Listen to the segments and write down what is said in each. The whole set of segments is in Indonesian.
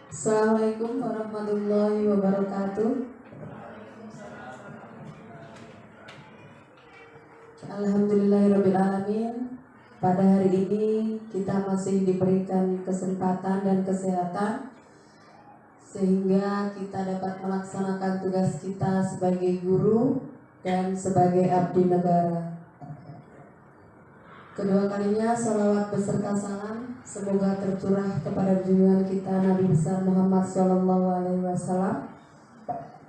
Assalamualaikum warahmatullahi wabarakatuh. Alhamdulillahirrabbilalamin. Pada hari ini kita masih diberikan kesempatan dan kesehatan sehingga kita dapat melaksanakan tugas kita sebagai guru dan sebagai abdi negara. Kedua kalinya salawat beserta salam semoga tercurah kepada junjungan kita Nabi besar Muhammad SAW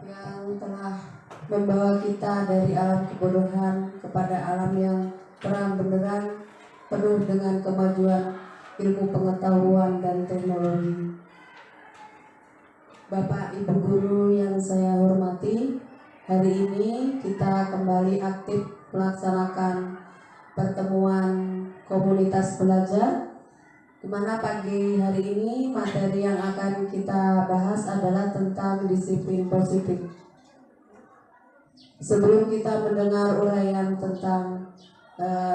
yang telah membawa kita dari alam kebodohan kepada alam yang terang benderang penuh dengan kemajuan ilmu pengetahuan dan teknologi. Bapak Ibu guru yang saya hormati, hari ini kita kembali aktif melaksanakan pertemuan komunitas belajar, di mana pagi hari ini materi yang akan kita bahas adalah tentang disiplin positif. Sebelum kita mendengar uraian tentang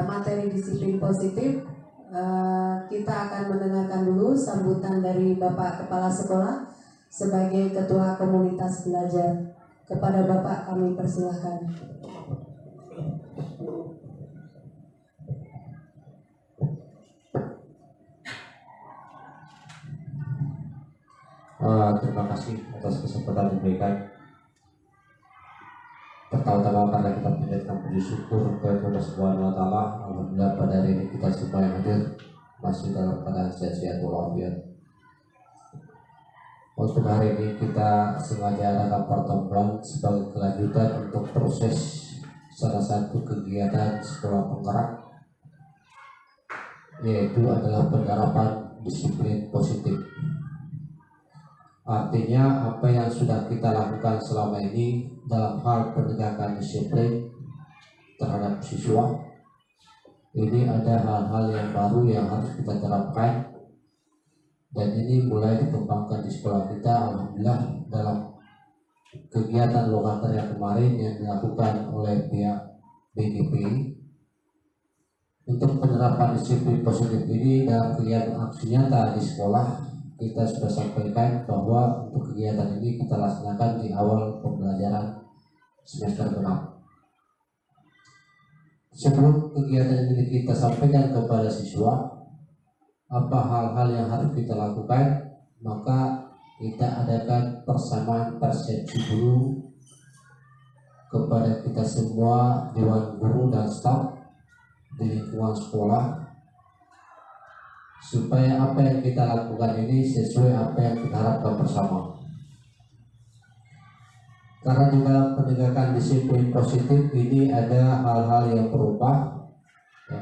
materi disiplin positif, kita akan mendengarkan dulu sambutan dari Bapak Kepala Sekolah sebagai Ketua Komunitas Belajar. Kepada Bapak kami persilahkan. Terima kasih atas kesempatan yang diberikan. Pertama-tama karena kita panjatkan puji syukur kepada Allah Subhanahu wa Ta'ala. Alhamdulillah pada hari ini kita semua yang hadir masih dalam keadaan sehat-sehat walafiat. Untuk hari ini kita sengaja adakan pertemuan sebagai kelanjutan untuk proses salah satu kegiatan sekolah penggerak, yaitu adalah penerapan disiplin positif. Artinya apa yang sudah kita lakukan selama ini dalam hal penegakan disiplin terhadap siswa, ini ada hal-hal yang baru yang harus kita terapkan, dan ini mulai dikembangkan di sekolah kita. Alhamdulillah dalam kegiatan lokator yang kemarin yang dilakukan oleh pihak BDP untuk penerapan disiplin positif ini dalam kegiatan aksi nyata di sekolah, kita sudah sampaikan bahwa untuk kegiatan ini kita laksanakan di awal pembelajaran semester genap. Sebelum kegiatan ini kita sampaikan kepada siswa apa hal-hal yang harus kita lakukan, maka kita adakan persamaan persepsi dulu kepada kita semua, dewan guru dan staf di lingkungan sekolah, supaya apa yang kita lakukan ini sesuai apa yang kita harapkan bersama. Karena di dalam penegakan disiplin positif ini ada hal-hal yang berubah. Ya,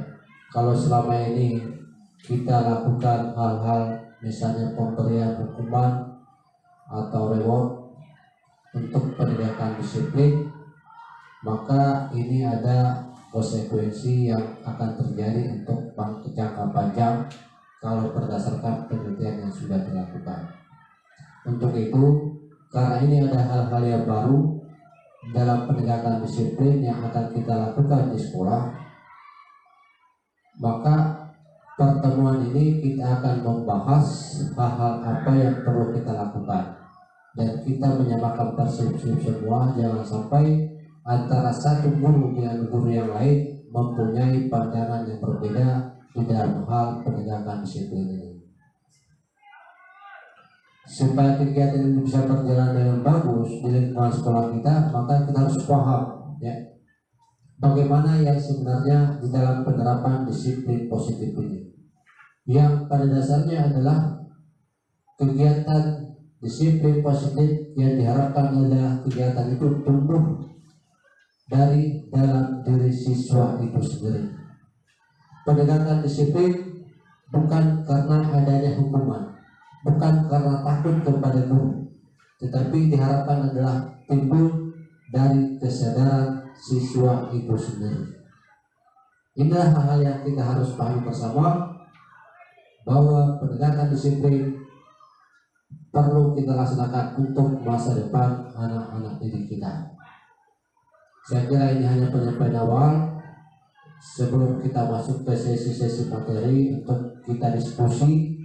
kalau selama ini kita lakukan hal-hal misalnya pemberian hukuman atau reward untuk penegakan disiplin, maka ini ada konsekuensi yang akan terjadi untuk jangka panjang kalau berdasarkan penelitian yang sudah dilakukan. Untuk itu, karena ini ada hal-hal yang baru dalam penegakan disiplin yang akan kita lakukan di sekolah, maka pertemuan ini kita akan membahas hal-hal apa yang perlu kita lakukan, dan kita menyamakan persepsi semua. Jangan sampai antara satu guru dengan guru yang lain mempunyai pandangan yang berbeda di dalam hal penegakan disiplin ini. Supaya kegiatan ini bisa berjalan dengan bagus di lingkungan sekolah kita, maka kita harus paham ya, bagaimana yang sebenarnya di dalam penerapan disiplin positif ini, yang pada dasarnya adalah kegiatan disiplin positif yang diharapkan adalah kegiatan itu tumbuh dari dalam diri siswa itu sendiri. Penegakan disiplin bukan karena adanya hukuman, bukan karena takut kepada guru, tetapi diharapkan adalah timbul dari kesadaran siswa itu sendiri. Inilah hal-hal yang kita harus pahami bersama, bahwa penegakan disiplin perlu kita laksanakan untuk masa depan anak-anak didik kita. Saya kira ini hanya penyampaian awal sebelum kita masuk ke sesi-sesi materi untuk kita diskusi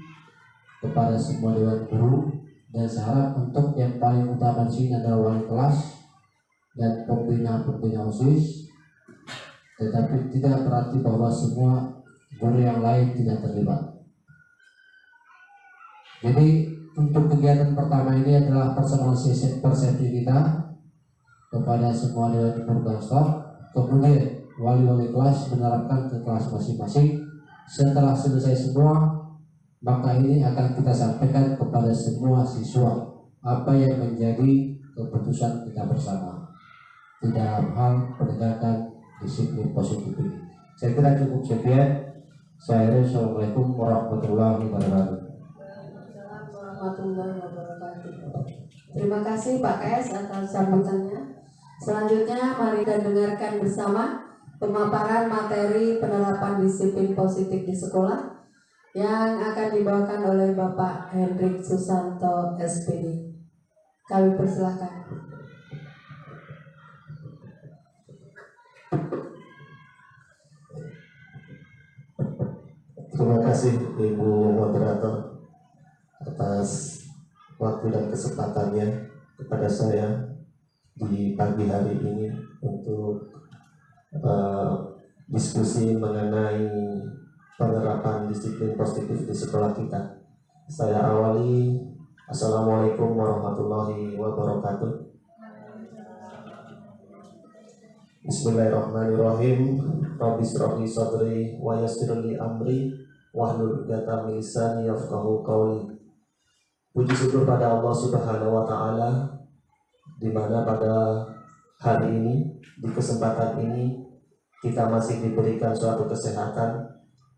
kepada semua dewan guru Dan saya harap untuk yang paling utama di sini adalah wali kelas dan pembina-pembina OSIS, tetapi tidak berarti bahwa semua guru yang lain tidak terlibat. Jadi untuk kegiatan pertama ini adalah personalisasi persepsi kita kepada semua dewan guru dan staf. Kemudian wali-wali kelas menerapkan ke kelas masing-masing. Setelah selesai semua, maka ini akan kita sampaikan kepada semua siswa apa yang menjadi keputusan kita bersama di dalam hal penegakan disiplin positif ini. Saya kira cukup sekian. Saya Assalamualaikum warahmatullahi wabarakatuh. Waalaikumsalam warahmatullahi wabarakatuh. Terima kasih Pak KS atas sambutannya. Selanjutnya mari kita dengarkan bersama pemaparan materi penerapan disiplin positif di sekolah yang akan dibawakan oleh Bapak Hendrik Susanto SPD. Kami persilahkan. Terima kasih Ibu Moderator atas waktu dan kesempatannya kepada saya di pagi hari ini untuk diskusi mengenai penerapan disiplin positif di sekolah kita. Saya awali, Assalamualaikum warahmatullahi wabarakatuh. Bismillahirrahmanirrahim. Rabbi shrah li sadri wa yassir li amri wahlul 'uqdatam min lisani yafqahu qawli. Puji syukur pada Allah Subhanahu wa taala di mana pada hari ini, di kesempatan ini kita masih diberikan suatu kesehatan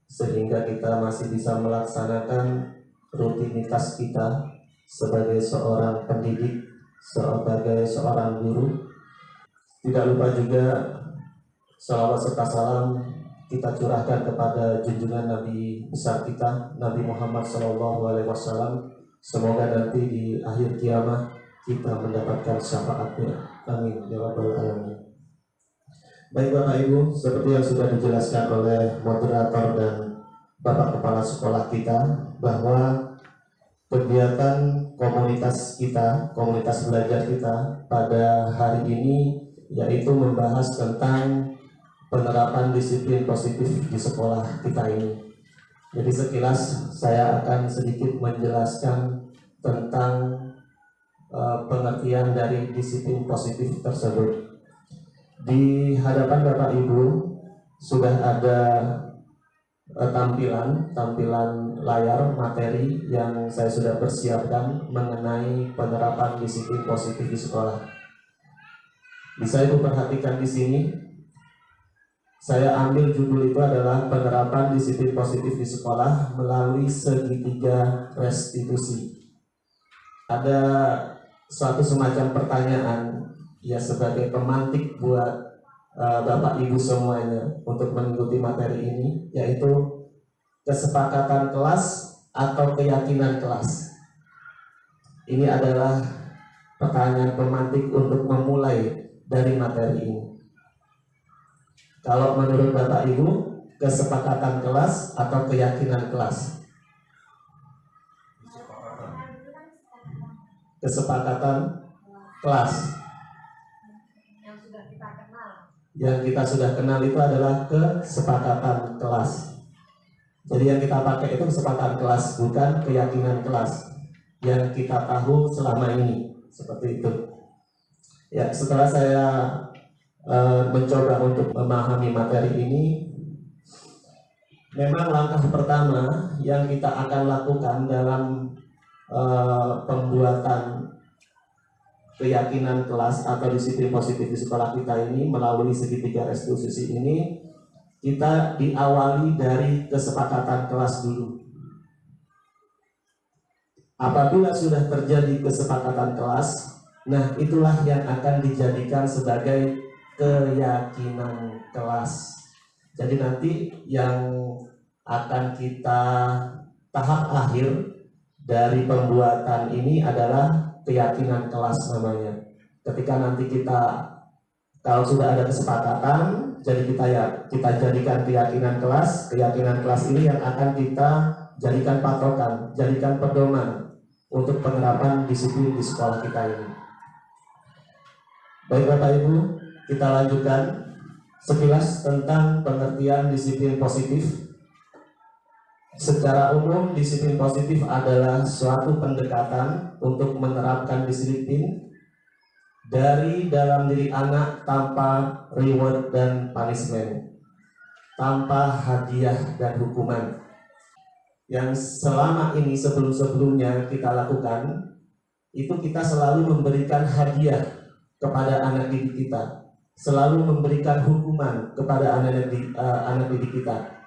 sehingga kita masih bisa melaksanakan rutinitas kita sebagai seorang pendidik, sebagai seorang guru. Tidak lupa juga salawat serta salam kita curahkan kepada junjungan Nabi besar kita, Nabi Muhammad SAW. Semoga nanti di akhir kiamat kita mendapatkan syafaatnya. Amin ya rabbal alamin. Baik Bapak Ibu, seperti yang sudah dijelaskan oleh moderator dan Bapak Kepala Sekolah kita, bahwa kegiatan komunitas kita, komunitas belajar kita pada hari ini yaitu membahas tentang penerapan disiplin positif di sekolah kita ini. Jadi sekilas saya akan sedikit menjelaskan tentang pengertian dari disiplin positif tersebut. Di hadapan Bapak Ibu sudah ada tampilan layar materi yang saya sudah persiapkan mengenai penerapan disiplin positif di sekolah. Bisa Ibu perhatikan di sini, saya ambil judul itu adalah penerapan disiplin positif di sekolah melalui segitiga restitusi. Ada suatu semacam pertanyaan ya sebagai pemantik buat Bapak Ibu semuanya untuk mengikuti materi ini, yaitu kesepakatan kelas atau keyakinan kelas. Ini adalah pertanyaan pemantik untuk memulai dari materi ini. Kalau menurut Bapak Ibu, kesepakatan kelas atau keyakinan kelas? Kesepakatan kelas. Yang kita sudah kenal itu adalah kesepakatan kelas. Jadi yang kita pakai itu kesepakatan kelas, bukan keyakinan kelas yang kita tahu selama ini. Seperti itu. Ya, setelah saya mencoba untuk memahami materi ini, memang langkah pertama yang kita akan lakukan dalam pembuatan keyakinan kelas atau disiplin positif di sekolah kita ini melalui segitiga restitusi ini, kita diawali dari kesepakatan kelas dulu. Apabila sudah terjadi kesepakatan kelas, nah itulah yang akan dijadikan sebagai keyakinan kelas. Jadi nanti yang akan kita tahap akhir dari pembuatan ini adalah keyakinan kelas namanya. Ketika nanti kita, kalau sudah ada kesepakatan, jadi kita jadikan keyakinan kelas ini yang akan kita jadikan patokan, jadikan pedoman untuk penerapan disiplin di sekolah kita ini. Baik Bapak Ibu, kita lanjutkan sekilas tentang pengertian disiplin positif. Secara umum, disiplin positif adalah suatu pendekatan untuk menerapkan disiplin dari dalam diri anak tanpa reward dan punishment, tanpa hadiah dan hukuman. Yang selama ini sebelum-sebelumnya kita lakukan, itu kita selalu memberikan hadiah kepada anak didik kita, selalu memberikan hukuman kepada anak didik kita.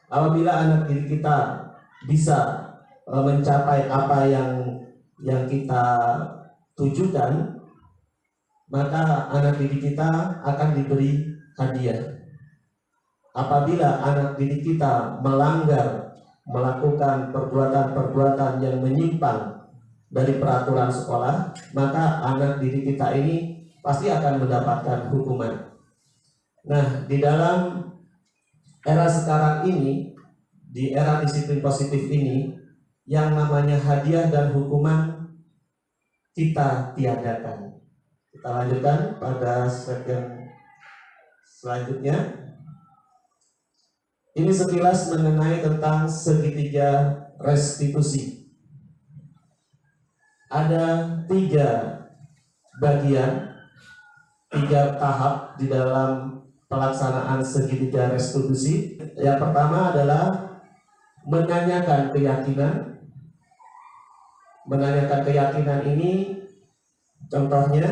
Apabila anak didik kita bisa mencapai apa yang kita tujukan, maka anak didik kita akan diberi hadiah. Apabila anak didik kita melanggar, melakukan perbuatan-perbuatan yang menyimpang dari peraturan sekolah, maka anak didik kita ini pasti akan mendapatkan hukuman. Nah, di dalam era sekarang ini, di era disiplin positif ini, yang namanya hadiah dan hukuman kita tiadakan. Kita lanjutkan pada slide yang selanjutnya. Ini sekilas mengenai tentang segitiga restitusi. Ada 3 bagian, 3 tahap di dalam pelaksanaan segitiga restitusi. Yang pertama adalah menanyakan keyakinan. Menanyakan keyakinan ini contohnya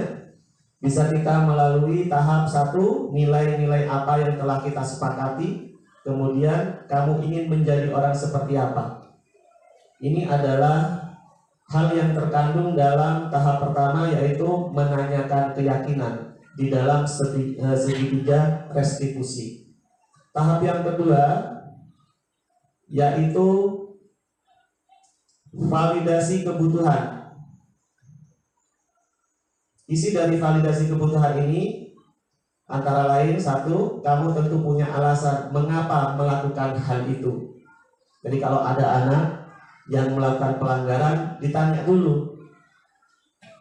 bisa kita melalui tahap 1, nilai-nilai apa yang telah kita sepakati, kemudian kamu ingin menjadi orang seperti apa. Ini adalah hal yang terkandung dalam tahap pertama, yaitu menanyakan keyakinan di dalam segitiga restitusi. Tahap yang kedua yaitu validasi kebutuhan. Isi dari validasi kebutuhan ini antara lain 1, kamu tentu punya alasan mengapa melakukan hal itu. Jadi kalau ada anak yang melakukan pelanggaran, ditanya dulu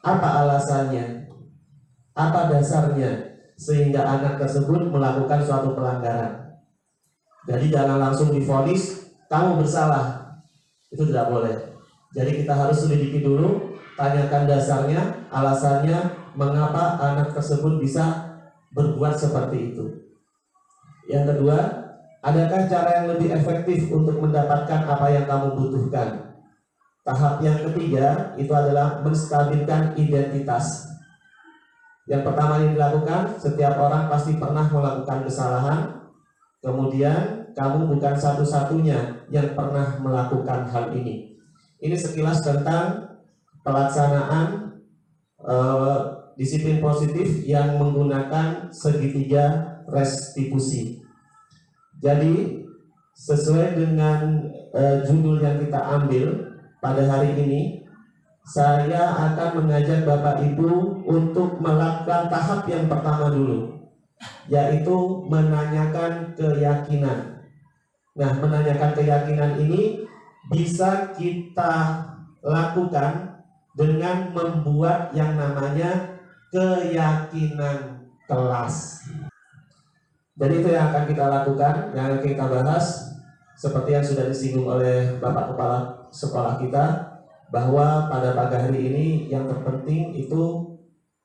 apa alasannya, apa dasarnya sehingga anak tersebut melakukan suatu pelanggaran. Jadi jangan langsung divonis kamu bersalah, itu tidak boleh. Jadi kita harus selidiki dulu, tanyakan dasarnya, alasannya mengapa anak tersebut bisa berbuat seperti itu. Yang kedua, adakah cara yang lebih efektif untuk mendapatkan apa yang kamu butuhkan? Tahap yang ketiga itu adalah menstabilkan identitas. Yang pertama yang dilakukan, setiap orang pasti pernah melakukan kesalahan. Kemudian kamu bukan satu-satunya yang pernah melakukan hal ini. Ini sekilas tentang pelaksanaan disiplin positif yang menggunakan segitiga restitusi. Jadi sesuai dengan judul yang kita ambil pada hari ini, saya akan mengajak Bapak Ibu untuk melakukan tahap yang pertama dulu, yaitu menanyakan keyakinan. Nah, menanyakan keyakinan ini bisa kita lakukan dengan membuat yang namanya keyakinan kelas. Jadi itu yang akan kita lakukan, yang akan kita bahas, seperti yang sudah disinggung oleh Bapak Kepala Sekolah kita, bahwa pada pagi hari ini yang terpenting itu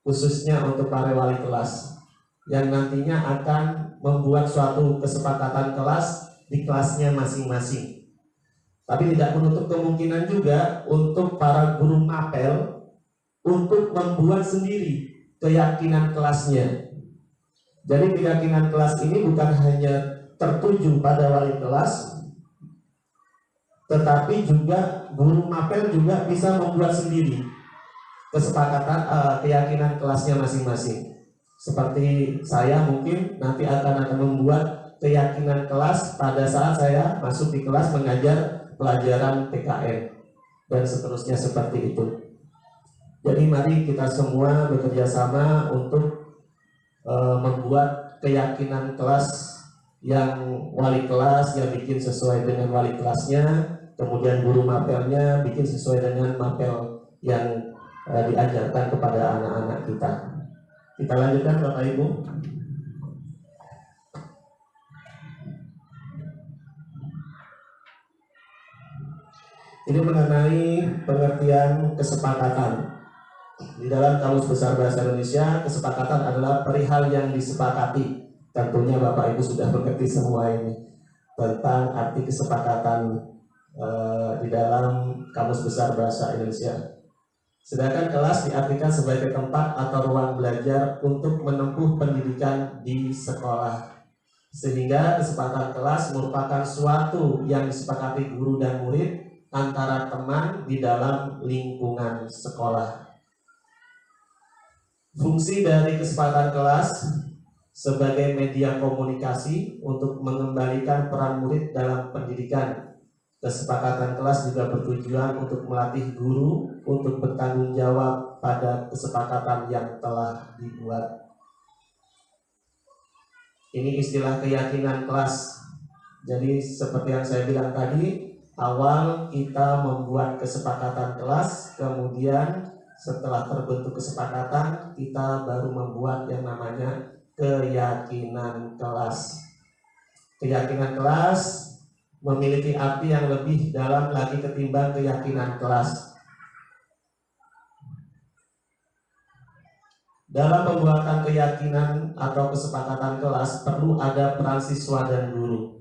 khususnya untuk para wali kelas yang nantinya akan membuat suatu kesepakatan kelas di kelasnya masing-masing. Tapi tidak menutup kemungkinan juga untuk para guru mapel untuk membuat sendiri keyakinan kelasnya. Jadi keyakinan kelas ini bukan hanya tertuju pada wali kelas, tetapi juga guru mapel juga bisa membuat sendiri kesepakatan keyakinan kelasnya masing-masing. Seperti saya mungkin nanti akan membuat keyakinan kelas pada saat saya masuk di kelas mengajar pelajaran PKN dan seterusnya seperti itu. Jadi mari kita semua bekerja sama untuk membuat keyakinan kelas yang wali kelas yang bikin sesuai dengan wali kelasnya, Kemudian guru mapelnya bikin sesuai dengan mapel yang diajarkan kepada anak-anak kita. Kita lanjutkan Bapak Ibu. Ini mengenai pengertian kesepakatan. Di dalam Kamus Besar Bahasa Indonesia, kesepakatan adalah perihal yang disepakati. Tentunya Bapak Ibu sudah mengerti semua ini tentang arti kesepakatan di dalam Kamus Besar Bahasa Indonesia. Sedangkan kelas diartikan sebagai tempat atau ruang belajar untuk menempuh pendidikan di sekolah. Sehingga kesepakatan kelas merupakan suatu yang disepakati guru dan murid antara teman di dalam lingkungan sekolah. Fungsi dari kesepakatan kelas sebagai media komunikasi untuk mengembalikan peran murid dalam pendidikan. Kesepakatan kelas juga bertujuan untuk melatih guru untuk bertanggung jawab pada kesepakatan yang telah dibuat. Ini istilah keyakinan kelas. Jadi seperti yang saya bilang tadi, awal kita membuat kesepakatan kelas, kemudian setelah terbentuk kesepakatan, kita baru membuat yang namanya keyakinan kelas. Keyakinan kelas memiliki arti yang lebih dalam lagi ketimbang keyakinan kelas. Dalam pembuatan keyakinan atau kesepakatan kelas perlu ada peran siswa dan guru.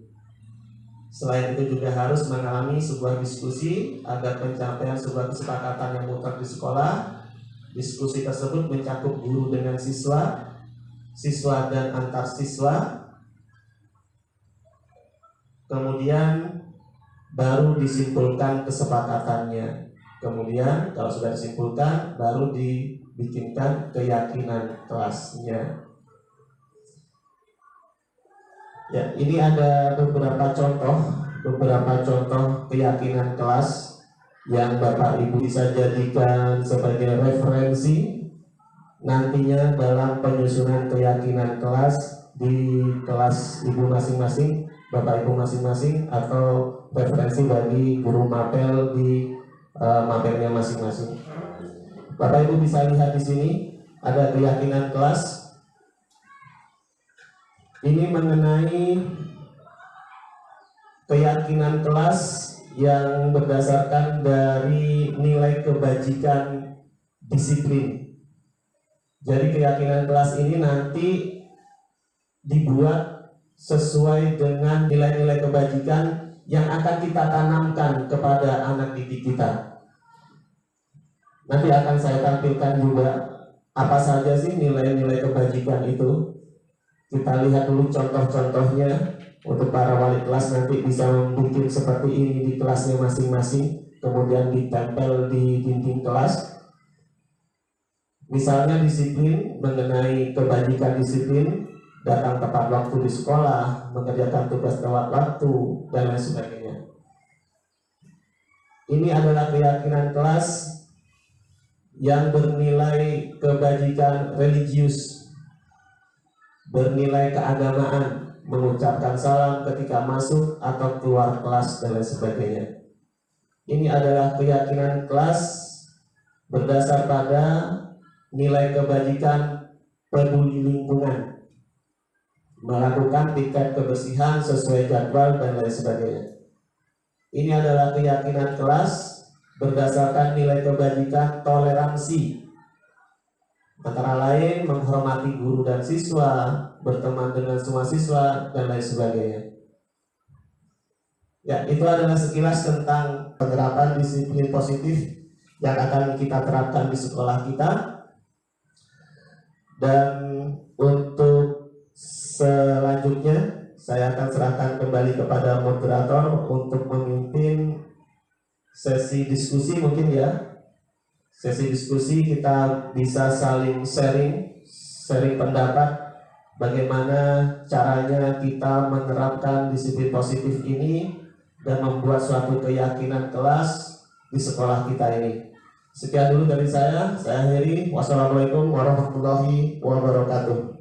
Selain itu juga harus mengalami sebuah diskusi agar pencapaian sebuah kesepakatan yang mutlak di sekolah. Diskusi tersebut mencakup guru dengan siswa, siswa dan antar siswa. Kemudian baru disimpulkan kesepakatannya. Kemudian kalau sudah disimpulkan baru dibikinkan keyakinan kelasnya. Ya, ini ada beberapa contoh keyakinan kelas yang Bapak Ibu bisa jadikan sebagai referensi nantinya dalam penyusunan keyakinan kelas di kelas Ibu masing-masing, Bapak Ibu masing-masing, atau referensi bagi guru mapel di mapelnya masing-masing. Bapak Ibu bisa lihat di sini ada keyakinan kelas. Ini mengenai keyakinan kelas yang berdasarkan dari nilai kebajikan disiplin. Jadi keyakinan kelas ini nanti dibuat sesuai dengan nilai-nilai kebajikan yang akan kita tanamkan kepada anak didik kita. Nanti akan saya tampilkan juga apa saja sih nilai-nilai kebajikan itu. Kita lihat dulu contoh-contohnya untuk para wali kelas nanti bisa membuat seperti ini di kelasnya masing-masing, kemudian ditempel di dinding kelas. Misalnya disiplin, mengenai kebajikan disiplin, datang tepat waktu di sekolah, mengerjakan tugas tepat waktu, dan lain sebagainya. Ini adalah keyakinan kelas yang bernilai kebajikan religius, bernilai keagamaan, mengucapkan salam ketika masuk atau keluar kelas dan lain sebagainya. Ini adalah keyakinan kelas berdasar pada nilai kebajikan peduli lingkungan, melakukan tingkat kebersihan sesuai jadwal dan lain sebagainya. Ini adalah keyakinan kelas berdasarkan nilai kebajikan toleransi, antara lain menghormati guru dan siswa, berteman dengan semua siswa, dan lain sebagainya. Ya, itu adalah sekilas tentang penerapan disiplin positif yang akan kita terapkan di sekolah kita. Dan untuk selanjutnya saya akan serahkan kembali kepada moderator untuk memimpin sesi diskusi mungkin ya. Sesi diskusi kita bisa saling sharing pendapat bagaimana caranya kita menerapkan disiplin positif ini dan membuat suatu keyakinan kelas di sekolah kita ini. Sekian dulu dari saya akhiri. Wassalamualaikum warahmatullahi wabarakatuh.